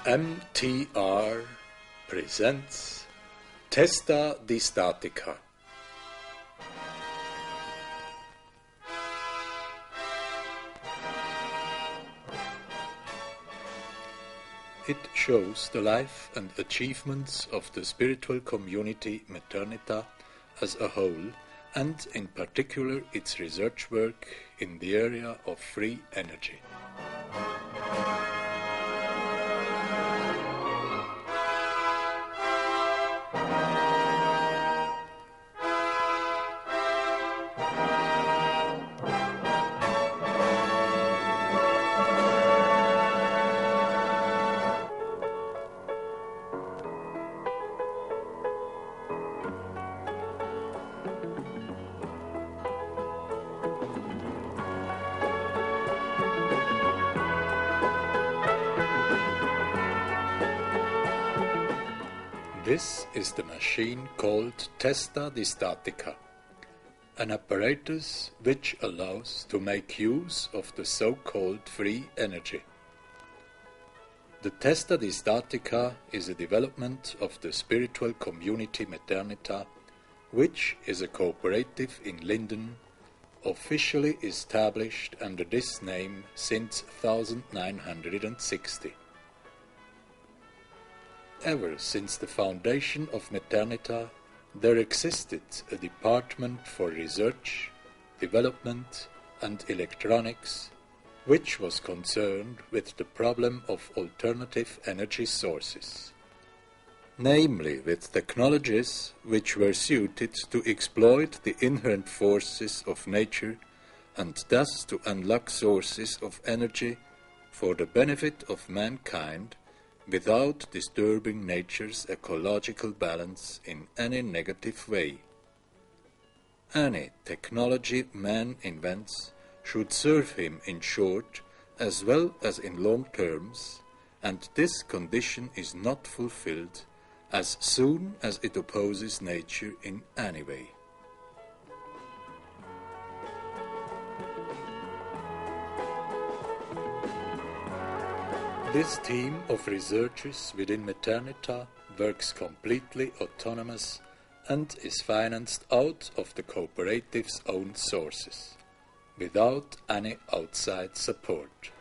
MTR presents Testatica. It shows the life and achievements of the spiritual community Methernitha as a whole, and in particular its research work in the area of free energy. This is the machine called Testatica, an apparatus which allows to make use of the so-called free energy. The Testatica is a development of the spiritual community Methernitha, which is a cooperative in Linden, officially established under this name since 1960. Ever since the foundation of Methernitha, there existed a department for research, development and electronics, which was concerned with the problem of alternative energy sources, namely with technologies which were suited to exploit the inherent forces of nature and thus to unlock sources of energy for the benefit of mankind without disturbing nature's ecological balance in any negative way. Any technology man invents should serve him in short as well as in long terms, and this condition is not fulfilled as soon as it opposes nature in any way. This team of researchers within Methernitha works completely autonomous and is financed out of the cooperative's own sources, without any outside support.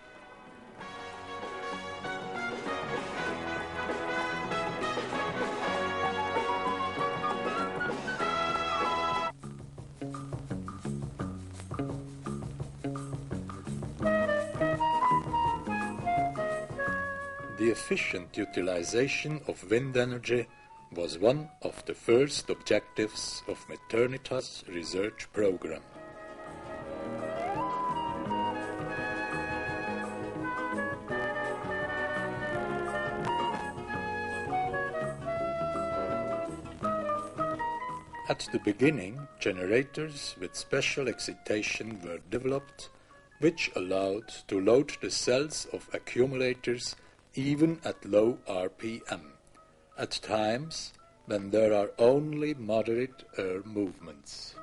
The efficient utilization of wind energy was one of the first objectives of Methernitha's research program. At the beginning, generators with special excitation were developed, which allowed to load the cells of accumulators even at low RPM, at times when there are only moderate air movements.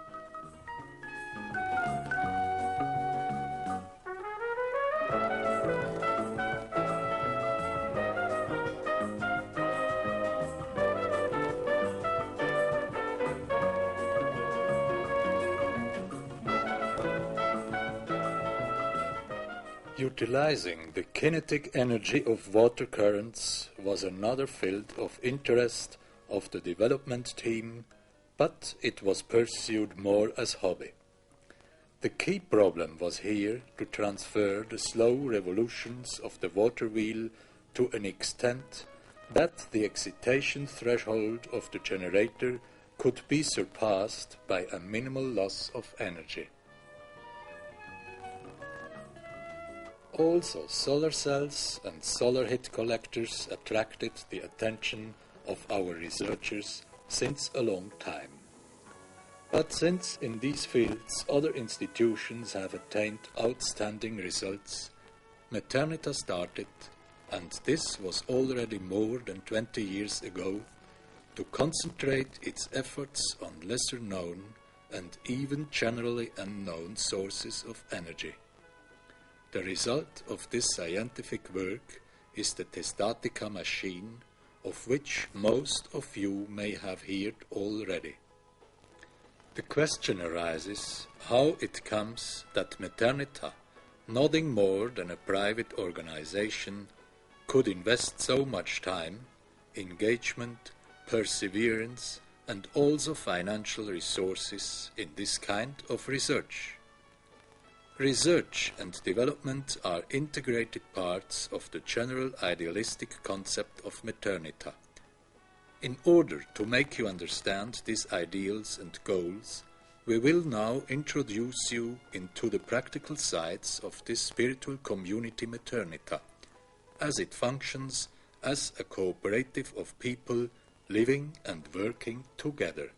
Utilizing the kinetic energy of water currents was another field of interest of the development team, but it was pursued more as hobby. The key problem was here to transfer the slow revolutions of the water wheel to an extent that the excitation threshold of the generator could be surpassed by a minimal loss of energy. Also, solar cells and solar heat collectors attracted the attention of our researchers since a long time. But since in these fields other institutions have attained outstanding results, Methernitha started, and this was already more than 20 years ago, to concentrate its efforts on lesser known and even generally unknown sources of energy. The result of this scientific work is the Testatica machine, of which most of you may have heard already. The question arises how it comes that Methernitha, nothing more than a private organization, could invest so much time, engagement, perseverance, and also financial resources in this kind of research. Research and development are integrated parts of the general idealistic concept of Methernitha. In order to make you understand these ideals and goals, we will now introduce you into the practical sides of this spiritual community Methernitha, as it functions as a cooperative of people living and working together.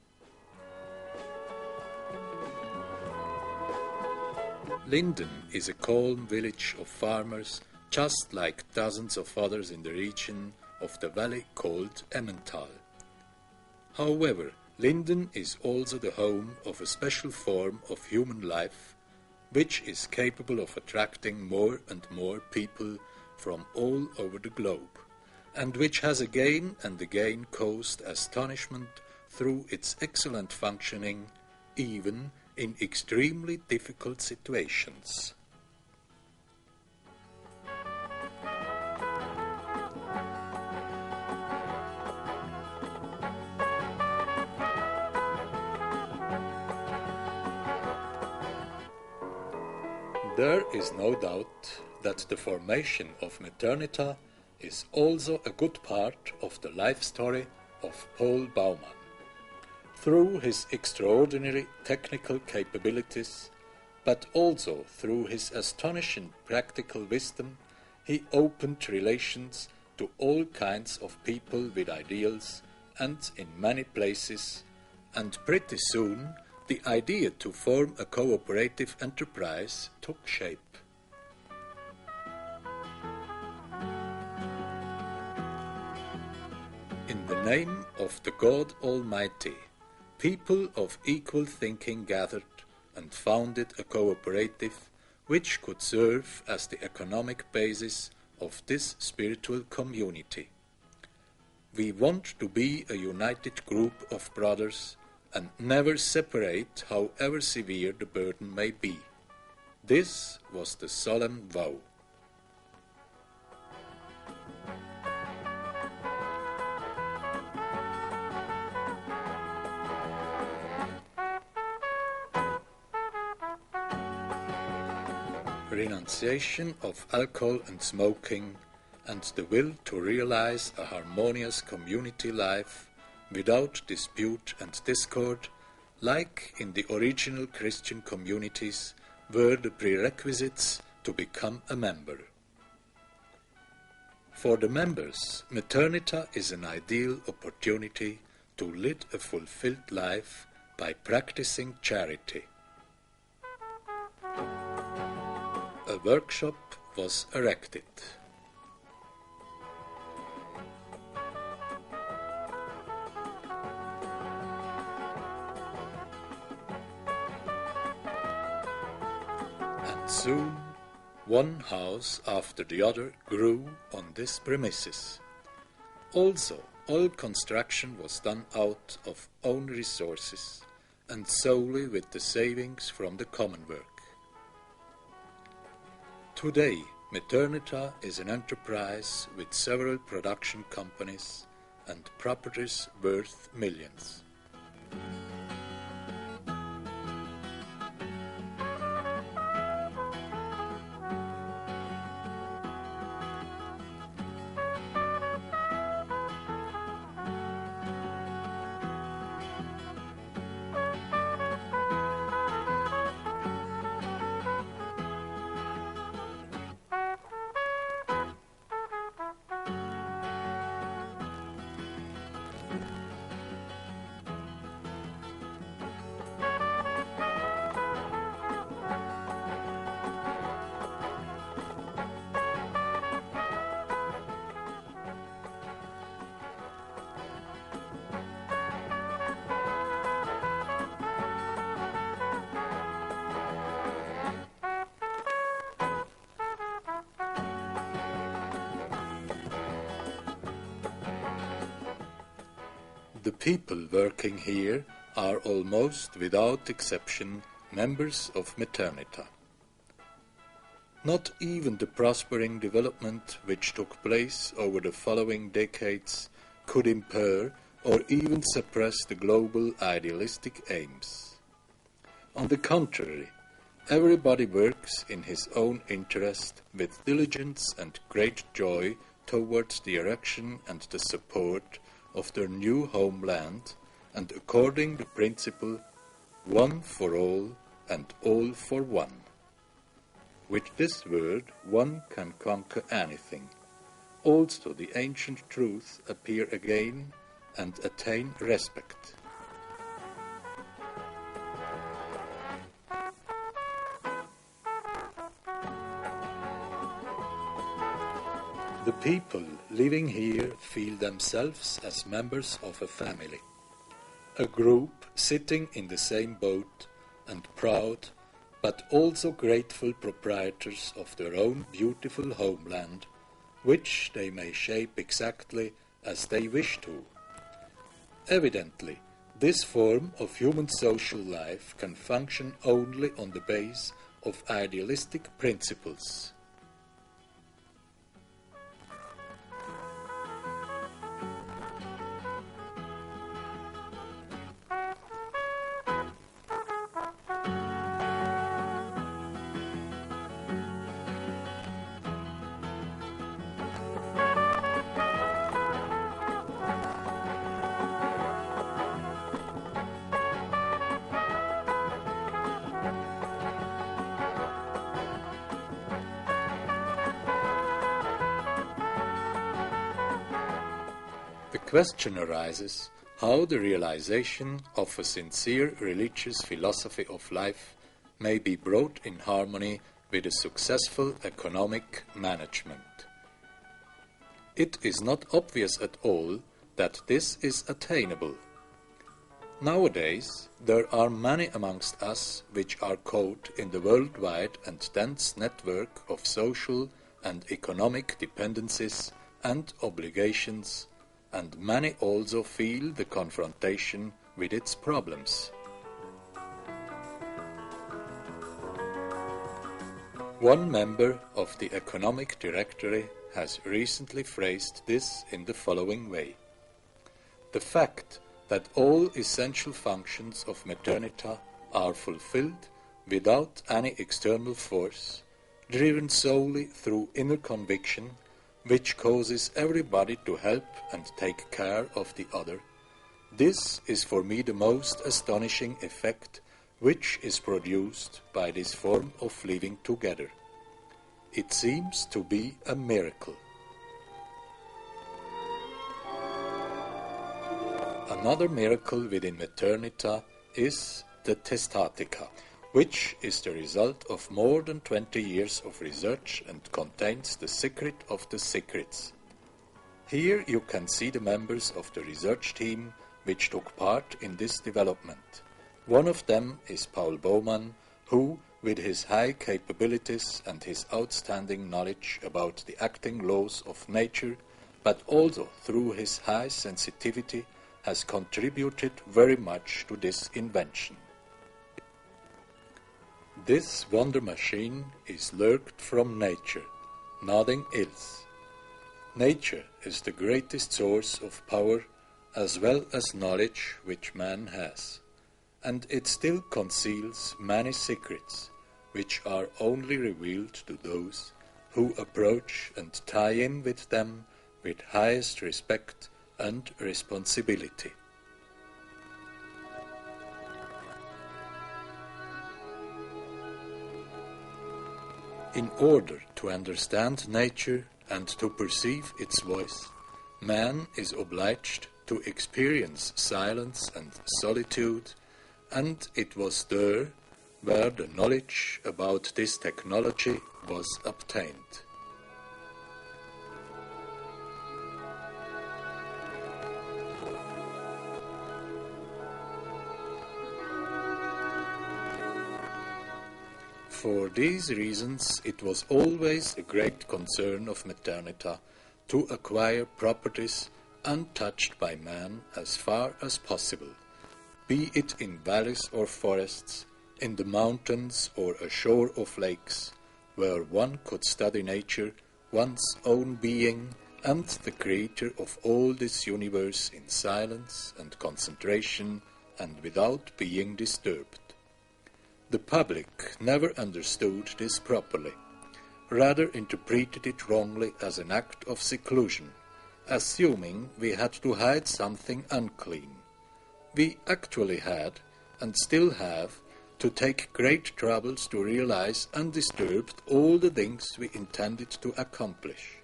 Linden is a calm village of farmers, just like dozens of others in the region of the valley called Emmental. However, Linden is also the home of a special form of human life, which is capable of attracting more and more people from all over the globe, and which has again and again caused astonishment through its excellent functioning, even in extremely difficult situations. There is no doubt that the formation of Methernitha is also a good part of the life story of Paul Baumann. Through his extraordinary technical capabilities, but also through his astonishing practical wisdom, he opened relations to all kinds of people with ideals and in many places, and pretty soon the idea to form a cooperative enterprise took shape. In the name of the God Almighty, people of equal thinking gathered and founded a cooperative which could serve as the economic basis of this spiritual community. We want to be a united group of brothers and never separate, however severe the burden may be. This was the solemn vow. Renunciation of alcohol and smoking, and the will to realize a harmonious community life without dispute and discord, like in the original Christian communities, were the prerequisites to become a member. For the members, Methernitha is an ideal opportunity to lead a fulfilled life by practicing charity. A workshop was erected. And soon, one house after the other grew on this premises. Also, all construction was done out of own resources and solely with the savings from the common work. Today, Methernitha is an enterprise with several production companies and properties worth millions. The people working here are almost without exception members of Methernitha. Not even the prospering development which took place over the following decades could impair or even suppress the global idealistic aims. On the contrary, everybody works in his own interest with diligence and great joy towards the erection and the support of their new homeland, and according to the principle one for all and all for one. With this word one can conquer anything. Also the ancient truths appear again and attain respect. The people living here feel themselves as members of a family, a group sitting in the same boat and proud but also grateful proprietors of their own beautiful homeland, which they may shape exactly as they wish to. Evidently, this form of human social life can function only on the base of idealistic principles. The question arises how the realization of a sincere religious philosophy of life may be brought in harmony with a successful economic management. It is not obvious at all that this is attainable. Nowadays, there are many amongst us which are caught in the worldwide and dense network of social and economic dependencies and obligations, and many also feel the confrontation with its problems. One member of the Economic Directory has recently phrased this in the following way: the fact that all essential functions of Methernitha are fulfilled without any external force, driven solely through inner conviction, which causes everybody to help and take care of the other. This is for me the most astonishing effect which is produced by this form of living together. It seems to be a miracle. Another miracle within Methernitha is the Testatica, which is the result of more than 20 years of research and contains the secret of the secrets. Here you can see the members of the research team which took part in this development. One of them is Paul Baumann, who, with his high capabilities and his outstanding knowledge about the acting laws of nature, but also through his high sensitivity, has contributed very much to this invention. This wonder machine is lurked from nature, nothing else. Nature is the greatest source of power as well as knowledge which man has, and it still conceals many secrets which are only revealed to those who approach and tie in with them with highest respect and responsibility. In order to understand nature and to perceive its voice, man is obliged to experience silence and solitude, and it was there where the knowledge about this technology was obtained. For these reasons, it was always a great concern of Methernitha to acquire properties untouched by man as far as possible, be it in valleys or forests, in the mountains or ashore of lakes, where one could study nature, one's own being, and the creator of all this universe in silence and concentration and without being disturbed. The public never understood this properly, rather interpreted it wrongly as an act of seclusion, assuming we had to hide something unclean. We actually had, and still have, to take great troubles to realize undisturbed all the things we intended to accomplish.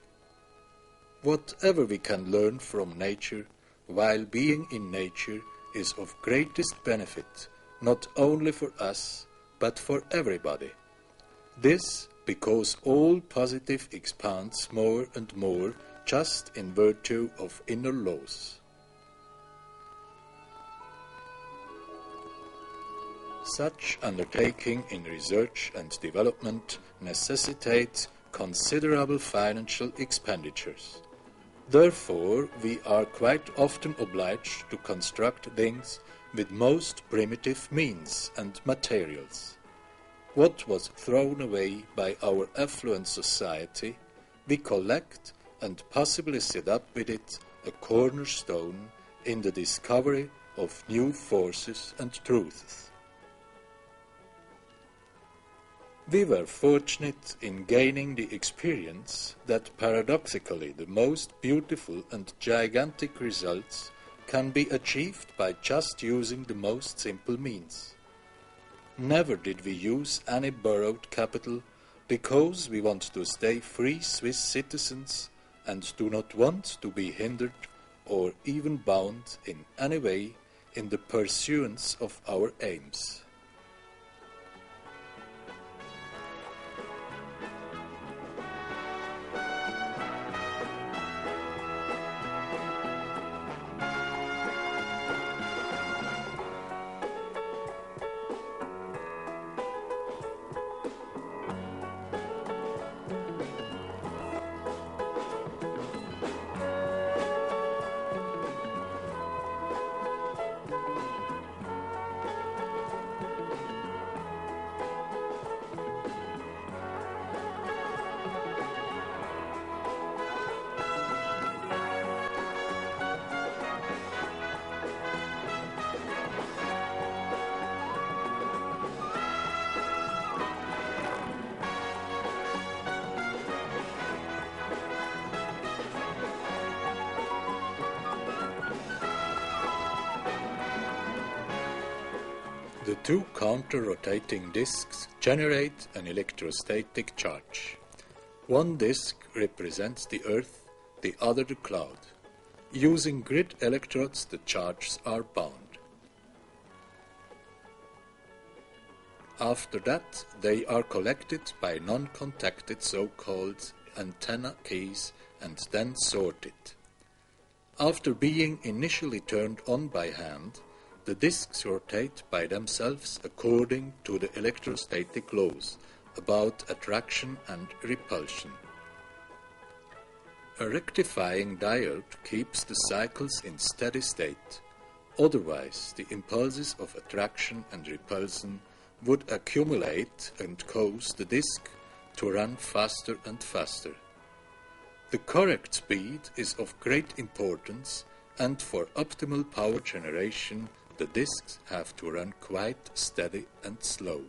Whatever we can learn from nature, while being in nature, is of greatest benefit, not only for us, but for everybody. This because all positive expands more and more just in virtue of inner laws. Such undertaking in research and development necessitates considerable financial expenditures. Therefore, we are quite often obliged to construct things with most primitive means and materials. What was thrown away by our affluent society, we collect and possibly set up with it a cornerstone in the discovery of new forces and truths. We were fortunate in gaining the experience that paradoxically the most beautiful and gigantic results can be achieved by just using the most simple means. Never did we use any borrowed capital because we want to stay free Swiss citizens and do not want to be hindered or even bound in any way in the pursuance of our aims. The two counter-rotating disks generate an electrostatic charge. One disk represents the Earth, the other the cloud. Using grid electrodes, the charges are bound. After that, they are collected by non-contacted so-called antenna keys and then sorted. After being initially turned on by hand, the disks rotate by themselves according to the electrostatic laws about attraction and repulsion. A rectifying diode keeps the cycles in steady state, otherwise the impulses of attraction and repulsion would accumulate and cause the disk to run faster and faster. The correct speed is of great importance, and for optimal power generation the disks have to run quite steady and slow.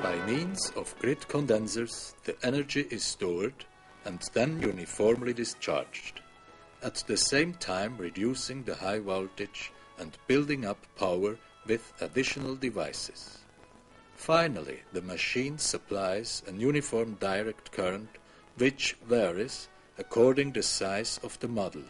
By means of grid condensers, the energy is stored and then uniformly discharged, at the same time reducing the high voltage and building up power with additional devices. Finally, the machine supplies an uniform direct current which varies according to the size of the model.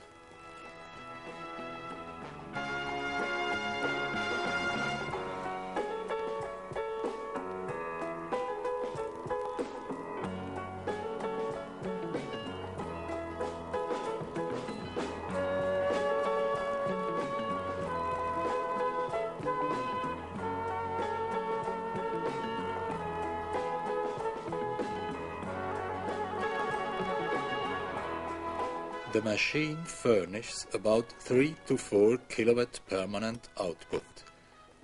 The machine furnishes about 3 to 4 kilowatt permanent output,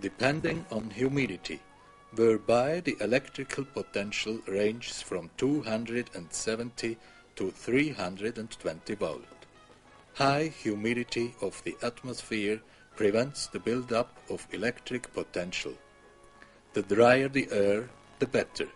depending on humidity, whereby the electrical potential ranges from 270 to 320 volt. High humidity of the atmosphere prevents the build-up of electric potential. The drier the air, the better.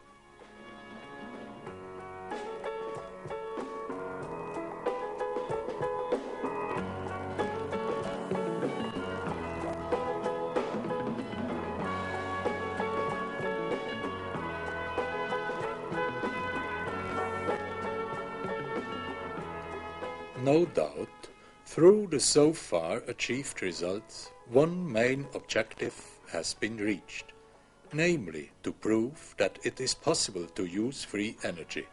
No doubt, through the so far achieved results, one main objective has been reached, namely to prove that it is possible to use free energy.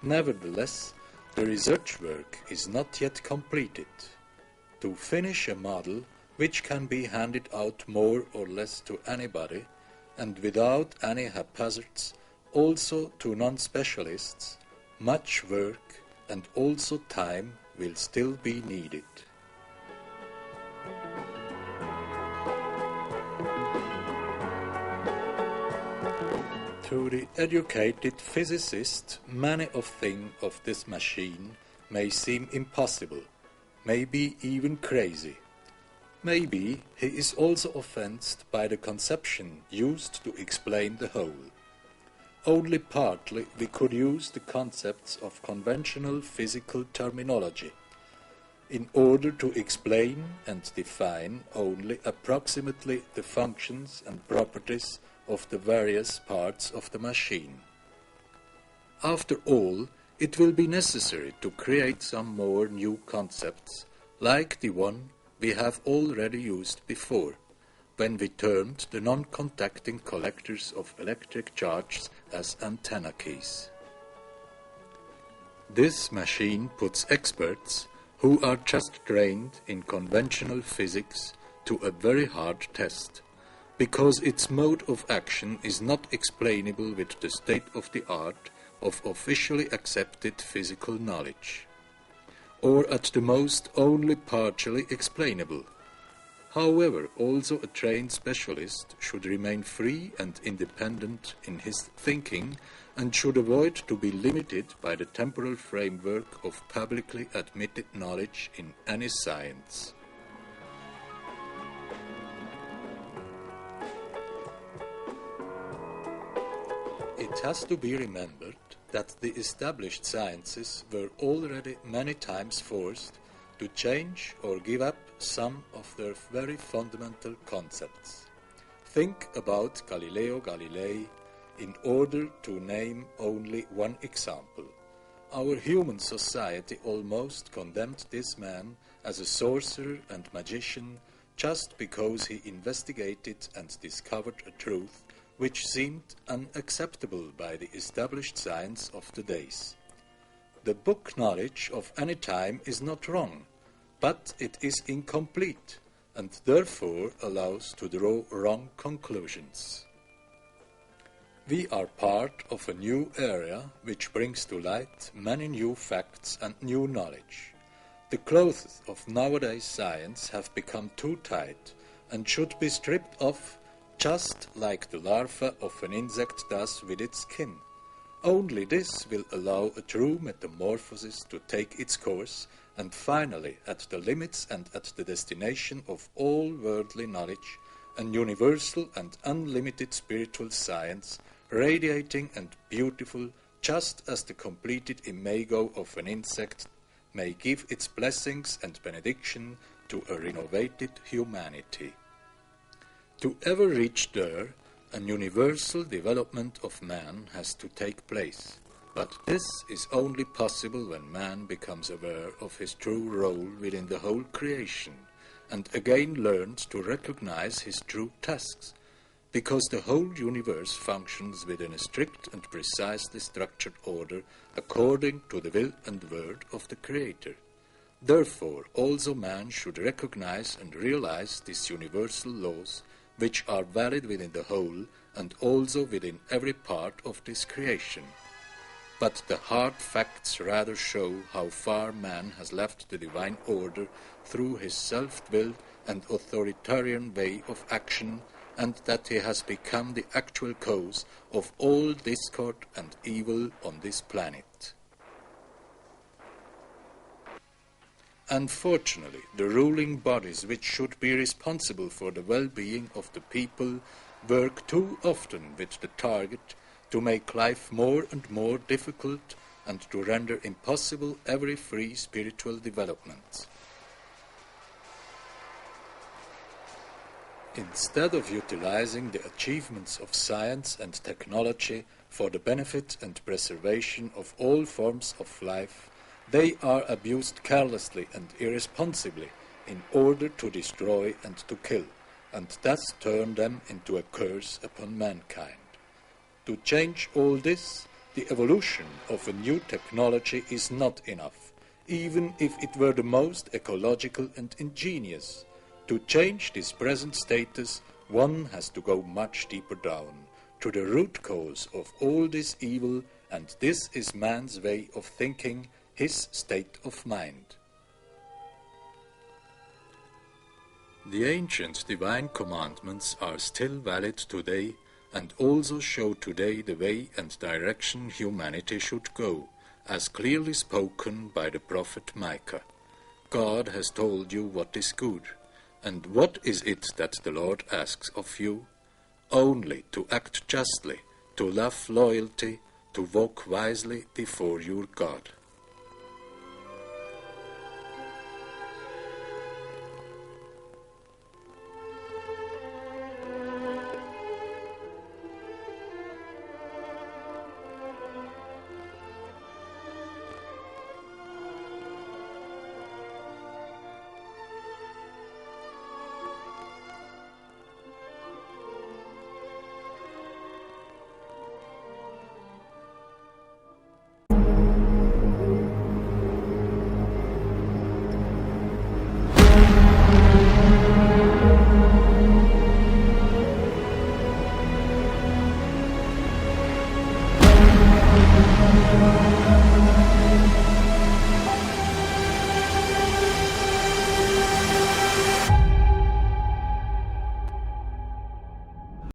Nevertheless, the research work is not yet completed. To finish a model which can be handed out more or less to anybody, and without any haphazards, also to non-specialists, much work and also time will still be needed. To the educated physicist, many of things of this machine may seem impossible, maybe even crazy. Maybe he is also offended by the conception used to explain the whole. Only partly we could use the concepts of conventional physical terminology in order to explain and define only approximately the functions and properties of the various parts of the machine. After all, it will be necessary to create some more new concepts, like the one we have already used before, when we termed the non-contacting collectors of electric charges as antenna keys. This machine puts experts who are just trained in conventional physics to a very hard test, because its mode of action is not explainable with the state of the art of officially accepted physical knowledge, or at the most only partially explainable. However, also a trained specialist should remain free and independent in his thinking and should avoid to be limited by the temporal framework of publicly admitted knowledge in any science. It has to be remembered that the established sciences were already many times forced to change or give up some of their very fundamental concepts. Think about Galileo Galilei, in order to name only one example. Our human society almost condemned this man as a sorcerer and magician just because he investigated and discovered a truth which seemed unacceptable by the established science of the days. The book knowledge of any time is not wrong, but it is incomplete and therefore allows to draw wrong conclusions. We are part of a new area which brings to light many new facts and new knowledge. The clothes of nowadays science have become too tight and should be stripped off just like the larva of an insect does with its skin. Only this will allow a true metamorphosis to take its course, and finally, at the limits and at the destination of all worldly knowledge, an universal and unlimited spiritual science, radiating and beautiful, just as the completed imago of an insect may give its blessings and benediction to a renovated humanity. To ever reach there, an universal development of man has to take place, but this is only possible when man becomes aware of his true role within the whole creation, and again learns to recognize his true tasks, because the whole universe functions within a strict and precisely structured order according to the will and word of the Creator. Therefore, also man should recognize and realize these universal laws, which are valid within the whole and also within every part of this creation. but the hard facts rather show how far man has left the divine order through his self-willed and authoritarian way of action, and that he has become the actual cause of all discord and evil on this planet. Unfortunately, the ruling bodies which should be responsible for the well-being of the people work too often with the target to make life more and more difficult and to render impossible every free spiritual development. Instead of utilizing the achievements of science and technology for the benefit and preservation of all forms of life, they are abused carelessly and irresponsibly in order to destroy and to kill, and thus turn them into a curse upon mankind. To change all this, the evolution of a new technology is not enough, even if it were the most ecological and ingenious. To change this present status, one has to go much deeper down, to the root cause of all this evil, and this is man's way of thinking, his state of mind. The ancient divine commandments are still valid today, and also show today the way and direction humanity should go, as clearly spoken by the prophet Micah. God has told you what is good. And what is it that the Lord asks of you? Only to act justly, to love loyalty, to walk wisely before your God.